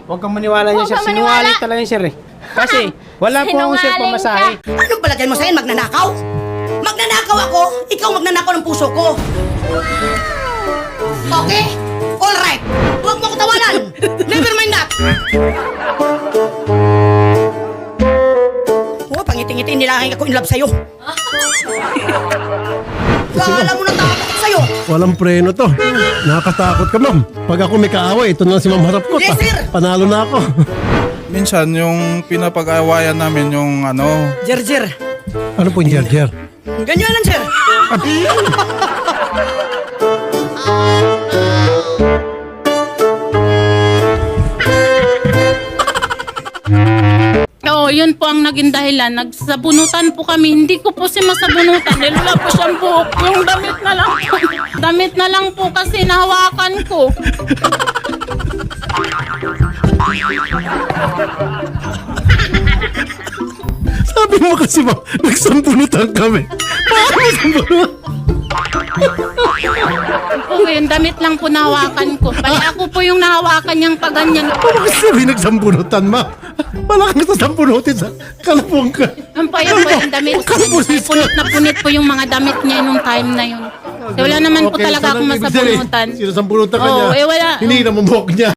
Huwag kang maniwala niya, Huwag sir. kang maniwala. Sinungaling talaga yan, sir, eh. Kasi, wala po akong sir Sinungaling pamasahe. Anong palagay mo sa'yo? Magnanakaw? Magnanakaw ako? Ikaw magnanakaw ng puso ko. Okay? Alright. Huwag mo ko tawanan. Never mind that. Oh, pangiti-ngiti nila ako in love sa'yo. Kala mo na takot ako sa'yo. Walang preno to. Nakakatakot ka, ma'am. Pag ako may kaaway, ito na si ma'am harap ko. Yes, sir. Panalo na ako. Minsan yung pinapag-awayan namin yung ano, Jer. Ano po yung Jer? Ganyan lang, sir. Oo, yun po ang naging dahilan. Nagsabunutan po kami. Hindi ko po si masabunutan. Dahil wala po siyang buhok. Yung damit na lang po. Damit na lang po kasi nahawakan ko. Sabi mo kasi, ma'am, nagsampunutan kami. Paano sampunutan? Okay, yung damit lang po nahawakan ko. Bali ako po yung nahawakan niyang paganyan. Paano kasi sabi nagsampunutan, ma'am? Wala kang sasampunutin sa kalapong ka. Ang payo po yung damit. Punit na punit po yung mga damit niya nung time na yun. Wala naman po talaga akong masabunutan. Sinasampunutan ka Oo, niya. wala. Hindi na buhok niya.